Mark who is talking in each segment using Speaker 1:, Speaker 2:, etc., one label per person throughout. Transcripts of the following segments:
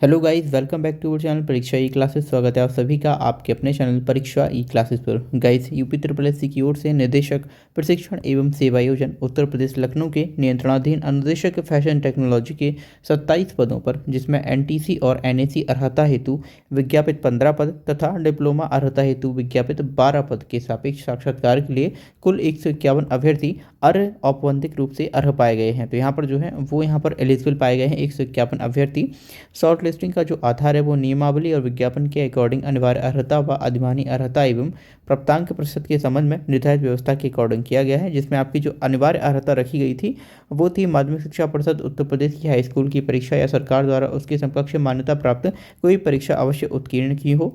Speaker 1: Hello guys, welcome back to our channel Pariksha E classes. स्वागत है आप सभी का आपके अपने चैनल परीक्षा ई क्लासेस पर। Guys, UP triple S C की ओर से निदेशक प्रशिक्षण एवं सेवा योजन उत्तर प्रदेश लखनऊ के नियंत्रणाधीन अनुदेशक फैशन टेक्नोलॉजी के 27 पदों पर, जिसमें एनटीसी और एनएसी अर्हता हेतु विज्ञापित 15 पद तथा डिप्लोमा अर्हता हेतु विज्ञापित 12 पद के सापेक्ष साक्षात्कार के लिए कुल 151 अभ्यर्थी अर्ह औपबंधिक रूप से अर्ह पाए गए हैं। तो यहाँ पर जो है वो यहाँ पर एलिजिबल पाए गए हैं 151 अभ्यर्थी। शॉर्ट लिस्टिंग का जो आधार है वो नियमावली और विज्ञापन के अकॉर्डिंग अनिवार्य अर्हता व अधिमानी अर्हता एवं प्राप्तांक प्रतिशत के संबंध में निर्धारित व्यवस्था के अकॉर्डिंग किया गया है, जिसमें आपकी जो अनिवार्य अर्हता रखी गई थी वो थी माध्यमिक शिक्षा परिषद उत्तर प्रदेश की हाई स्कूल की परीक्षा या सरकार द्वारा उसके समकक्ष मान्यता प्राप्त कोई परीक्षा अवश्य उत्तीर्ण की हो।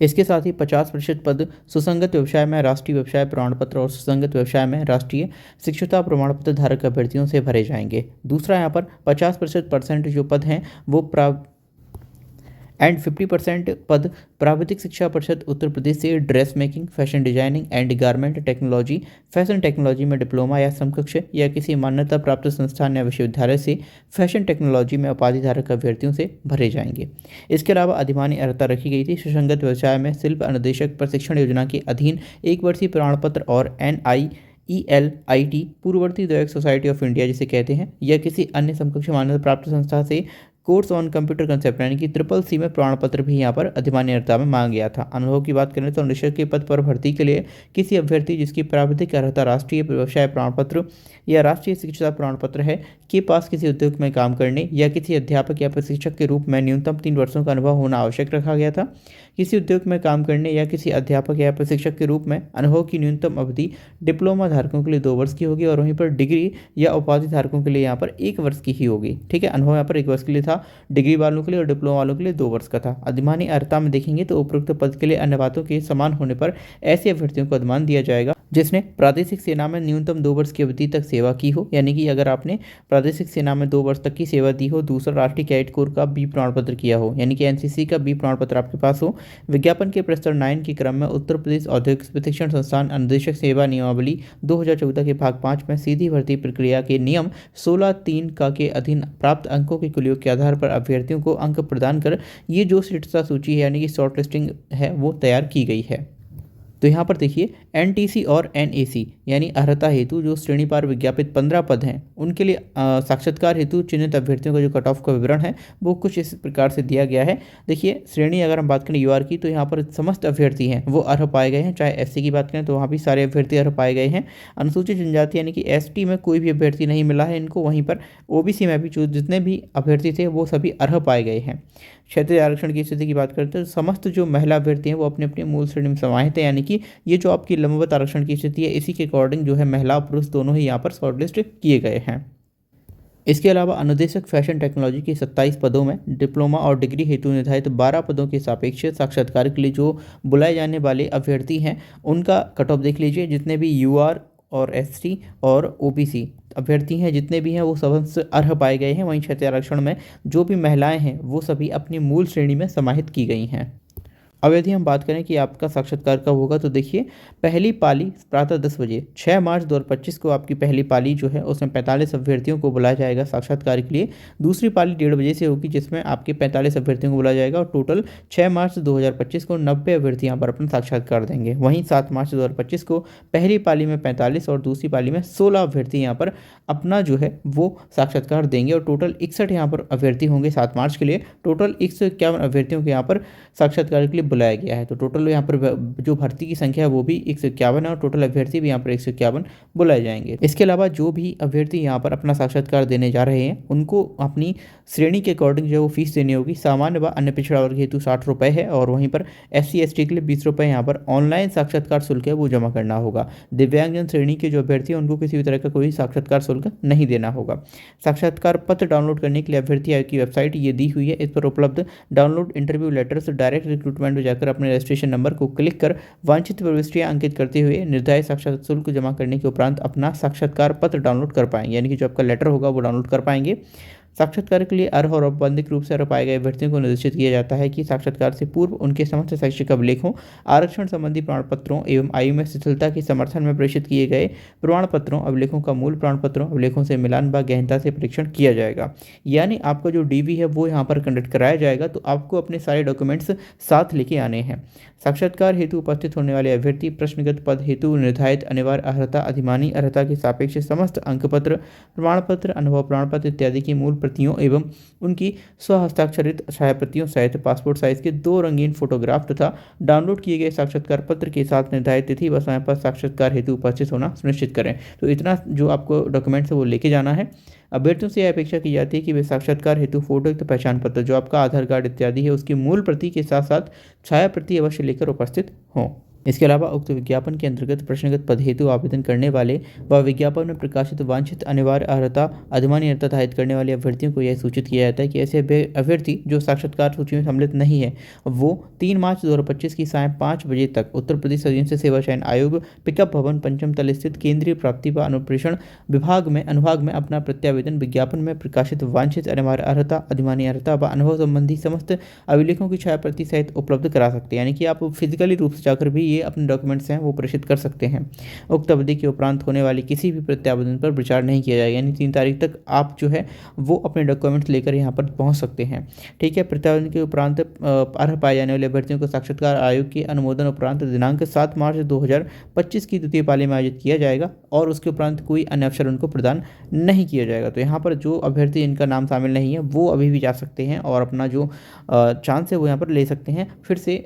Speaker 1: इसके साथ ही 50% पद सुसंगत व्यवसाय में राष्ट्रीय व्यवसाय प्रमाण पत्र और सुसंगत व्यवसाय में राष्ट्रीय शिक्षुता प्रमाण पत्र धारक अभ्यर्थियों से भरे जाएंगे। दूसरा, यहाँ पर 50% जो पद हैं वो 50% पद प्राविधिक शिक्षा परिषद उत्तर प्रदेश से dress making, fashion designing and garment technology, fashion technology में डिप्लोमा या समकक्ष या किसी मान्यता प्राप्त संस्थान या विश्वविद्यालय से फैशन टेक्नोलॉजी में उपाधि धारक अभ्यर्थियों से भरे जाएंगे। इसके अलावा अधिमानी अर्हता रखी गई थी सुसंगत व्यवसाय में शिल्प अनुदेशक प्रशिक्षण योजना के अधीन 1 वर्षीय प्रमाण पत्र और NIELIT पूर्ववर्ती द्वैक सोसाइटी ऑफ इंडिया जिसे कहते हैं या किसी अन्य समकक्ष मान्यता प्राप्त संस्था से कोर्स ऑन कंप्यूटर कंसेप्ट यानी कि CCC में प्रमाण पत्र भी यहाँ पर अधिमान्य अर्हता में मांगा गया था। अनुभव की बात करें तो निरीक्षक के पद पर भर्ती के लिए किसी अभ्यर्थी जिसकी प्राविधिक अर्हता राष्ट्रीय व्यवसाय प्रमाण पत्र या राष्ट्रीय शिक्षुता प्रमाण पत्र है के पास किसी उद्योग में काम करने या किसी अध्यापक या प्रशिक्षक के रूप में न्यूनतम 3 वर्षों का अनुभव होना आवश्यक रखा गया था। किसी उद्योग में काम करने या किसी अध्यापक या प्रशिक्षक के रूप में अनुभव की न्यूनतम अवधि डिप्लोमा धारकों के लिए 2 वर्ष की होगी और वहीं पर डिग्री या उपाधि धारकों के लिए यहाँ पर 1 वर्ष की ही होगी। ठीक है, अनुभव यहाँ पर 1 वर्ष के लिए था, डिग्री वालों के लिए और डिप्लोमा वालों के लिए 2 वर्ष का था। अधिमानी अर्हता में देखेंगे तो उपरोक्त पद के लिए अन्य बातों के समान होने पर ऐसे अभ्यर्थियों को अधिमान दिया जाएगा जिसने प्रादेशिक सेना में न्यूनतम 2 वर्ष की अवधि तक सेवा की हो, यानी कि अगर आपने प्रादेशिक सेना में 2 वर्ष तक की सेवा दी हो। दूसरा, राष्ट्रीय कैडेट कोर का बी प्रमाण पत्र किया हो, यानी कि एनसीसी का बी प्रमाण पत्र आपके पास हो। विज्ञापन के प्रस्तर 9 के क्रम में उत्तर प्रदेश औद्योगिक प्रशिक्षण संस्थान अनुदेशक सेवा नियमावली 2014 के भाग 5 में सीधी भर्ती प्रक्रिया के नियम 16(3) का के अधीन प्राप्त अंकों के कुल योग के आधार पर अभ्यर्थियों को अंक प्रदान कर ये जो शीर्षता सूची है यानी कि शॉर्ट लिस्टिंग है वो तैयार की गई है। तो यहाँ पर देखिए एनटीसी और एनएसी यानी अर्हता हेतु जो श्रेणी पार विज्ञापित 15 पद हैं उनके लिए साक्षात्कार हेतु चिन्हित अभ्यर्थियों का जो कट ऑफ का विवरण है वो कुछ इस प्रकार से दिया गया है। देखिए, श्रेणी अगर हम बात करें यूआर की तो यहाँ पर समस्त अभ्यर्थी हैं वो अर्ह पाए गए हैं। चाहे एससी की बात करें तो वहाँ भी सारे अभ्यर्थी अर्ह पाए गए हैं। अनुसूचित जनजाति यानी कि एसटी में कोई भी अभ्यर्थी नहीं मिला है इनको, वहीं पर ओबीसी में भी जो जितने भी अभ्यर्थी थे वो सभी अर्ह पाए गए हैं। क्षेत्रीय आरक्षण की स्थिति की बात करते हैं तो समस्त जो महिला अभ्यर्थी हैं वो अपने अपने मूल श्रेणी में समाहित है, यानी कि ये जो आपकी लंबवत आरक्षण की स्थिति है इसी के अकॉर्डिंग जो है महिला और पुरुष दोनों ही यहाँ पर शॉर्टलिस्ट किए गए हैं। इसके अलावा अनुदेशक फैशन टेक्नोलॉजी के 27 पदों में डिप्लोमा और डिग्री हेतु निर्धारित 12 पदों के सापेक्ष साक्षात्कार के लिए जो बुलाए जाने वाले अभ्यर्थी हैं उनका कट ऑफ देख लीजिए। जितने भी यूआर और एसटी और ओबीसी अभ्यर्थी हैं जितने भी हैं वो सबसे अर्ह पाए गए हैं। वहीं क्षेत्रीय आरक्षण में जो भी महिलाएं हैं वो सभी अपनी मूल श्रेणी में समाहित की गई हैं। अब यदि हम बात करें कि आपका साक्षात्कार कब होगा तो देखिए, पहली पाली प्रातः 10 बजे 6 मार्च 2025 को आपकी पहली पाली जो है उसमें 45 अभ्यर्थियों को बुलाया जाएगा साक्षात्कार के लिए। दूसरी पाली 1:30 बजे से होगी जिसमें आपके 45 अभ्यर्थियों को बुलाया जाएगा और टोटल 6 मार्च 2025 को 90 अभ्यर्थी यहाँ पर अपना साक्षात्कार देंगे। वहीं 7 मार्च 2025 को पहली पाली में 45 और दूसरी पाली में 16 अभ्यर्थी यहाँ पर अपना जो है वो साक्षात्कार देंगे और टोटल 61 यहाँ पर अभ्यर्थी होंगे 7 मार्च के लिए। टोटल 151 अभ्यर्थियों के यहाँ पर साक्षात्कार के लिए बुलाया गया है। तो टोटल यहाँ पर जो भर्ती की संख्या है वो भी 151 है और टोटल अभ्यर्थी भी यहाँ पर 151 बुलाए जाएंगे। इसके अलावा जो भी अभ्यर्थी यहाँ पर अपना साक्षात्कार देने जा रहे हैं उनको अपनी श्रेणी के अकॉर्डिंग जो वो फीस देनी होगी। सामान्य व अन्य पिछड़ा वर्ग हेतु 60 रुपये है और वहीं पर SC/ST के लिए 20 रुपये यहाँ पर ऑनलाइन साक्षात्कार शुल्क है वो जमा करना होगा। दिव्यांगजन श्रेणी के जो अभ्यर्थी हैं उनको किसी भी तरह का कोई साक्षात्कार शुल्क नहीं देना होगा। साक्षात्कार पत्र डाउनलोड करने के लिए अभ्यर्थी आयोग की वेबसाइट ये दी हुई है, इस पर उपलब्ध download interview letters direct recruitment में जाकर अपने रजिस्ट्रेशन नंबर को क्लिक कर वांछित प्रविष्टियां अंकित करते हुए निर्धारित साक्षात्कार शुल्क जमा करने के उपरांत अपना साक्षात्कार पत्र डाउनलोड कर पाएंगे, यानी कि जो आपका लेटर होगा वो डाउनलोड कर पाएंगे। साक्षात्कार के लिए अर्ह और औपबंधिक रूप से अर्ह पाए गए अभ्यर्थियों को निर्देशित किया जाता है कि साक्षात्कार से पूर्व उनके समस्त शैक्षिक अभिलेखों, आरक्षण संबंधी प्रमाण पत्रों एवं आयु में शिथिलता के समर्थन में प्रेषित किए गए प्रमाण पत्रों, अभिलेखों का मूल प्रमाण पत्रों, अभिलेखों से मिलान व गहनता से परीक्षण किया जाएगा। यानी आपका जो डीवी है वो यहाँ पर कंडक्ट कराया जाएगा, तो आपको अपने सारे डॉक्यूमेंट्स साथ लेके आने हैं। साक्षात्कार हेतु उपस्थित होने वाले अभ्यर्थी प्रश्नगत पद हेतु निर्धारित अनिवार्य अर्हता, अधिमानी अर्हता के सापेक्ष समस्त अंकपत्र, प्रमाण पत्र, अनुभव प्रमाण पत्र इत्यादि की मूल प्रतियों एवं उनकी स्वहस्ताक्षरित छायाप्रतियों सहित पासपोर्ट साइज के 2 रंगीन फोटोग्राफ तथा डाउनलोड किए गए साक्षात्कार पत्र के साथ निर्धारित तिथि व समय पर साक्षात्कार हेतु उपस्थित होना सुनिश्चित करें। तो इतना जो आपको डॉक्यूमेंट्स है वो लेके जाना है। अभ्यर्थियों से यह अपेक्षा की जाती है कि वे साक्षात्कार हेतु फोटोयुक्त पहचान पत्र जो आपका आधार कार्ड इत्यादि है उसकी मूल प्रति के साथ साथ छाया प्रति अवश्य लेकर उपस्थित हों। इसके अलावा उक्त विज्ञापन के अंतर्गत प्रश्नगत पद हेतु आवेदन करने वाले व विज्ञापन में प्रकाशित वांछित अनिवार्य अर्हता, अधिमानी अर्हता धारित करने वाले अभ्यर्थियों को यह सूचित किया जाता है कि ऐसे अभ्यर्थी जो साक्षात्कार सूची में सम्मिलित नहीं है वो 3 मार्च 2025 की सायं 5 बजे तक उत्तर प्रदेश सदस्य सेवा चयन आयोग, पिकअप भवन, पंचम तल स्थित केंद्रीय प्राप्ति व अनुप्रेषण विभाग में अनुभाग में अपना प्रत्यावेदन विज्ञापन में प्रकाशित वांछित अनिवार्य अर्हता, अधिमानी अर्हता व अनुभव संबंधी समस्त अभिलेखों की छाया प्रति सहित उपलब्ध करा सकते हैं। यानी कि आप फिजिकली रूप से जाकर भी ये अपने डॉक्यूमेंट्स हैं वो प्रेषित कर सकते हैं। उक्त अवधि के उपरांत होने वाली किसी भी प्रत्यावेदन पर विचार नहीं किया जाएगा। यानी 3 तारीख तक आप जो है वो अपने डॉक्यूमेंट्स लेकर यहाँ पर पहुँच सकते हैं। ठीक है। प्रत्यावेदन के उपरांत अर्ह पाए जाने वाले अभ्यर्थियों को साक्षात्कार आयोग के अनुमोदन उपरांत दिनांक 7 मार्च 2025 की द्वितीय पाली में आयोजित किया जाएगा और उसके उपरांत कोई अन्य अवसर उनको प्रदान नहीं किया जाएगा। तो यहाँ पर जो अभ्यर्थी इनका नाम शामिल नहीं है वो अभी भी जा सकते हैं और अपना जो चांस है वो यहाँ पर ले सकते हैं फिर से।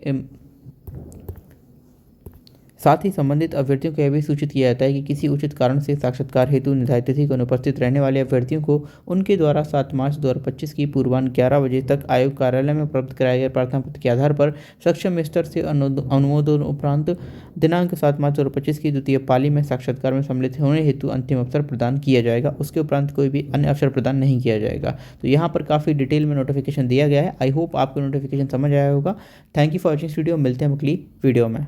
Speaker 1: साथ ही संबंधित अभ्यर्थियों को यह भी सूचित किया जाता है कि किसी उचित कारण से साक्षात्कार हेतु निर्धारित तिथि को अनुपस्थित रहने वाले अभ्यर्थियों को उनके द्वारा 7 मार्च 2025 की पूर्वाह्न 11 बजे तक आयोग कार्यालय में उपलब्ध कराए गए प्रार्थना पत्र के आधार पर सक्षम स्तर से अनुमोदन उपरांत दिनांक 7 मार्च 2025 की द्वितीय पाली में साक्षात्कार में सम्मिलित होने हेतु अंतिम अवसर प्रदान किया जाएगा। उसके उपरांत कोई भी अन्य अवसर प्रदान नहीं किया जाएगा। तो यहाँ पर काफ़ी डिटेल में नोटिफिकेशन दिया गया है। आई होप आपको नोटिफिकेशन समझ आया होगा। Thank you for watching video. मिलते हैं अगली वीडियो में।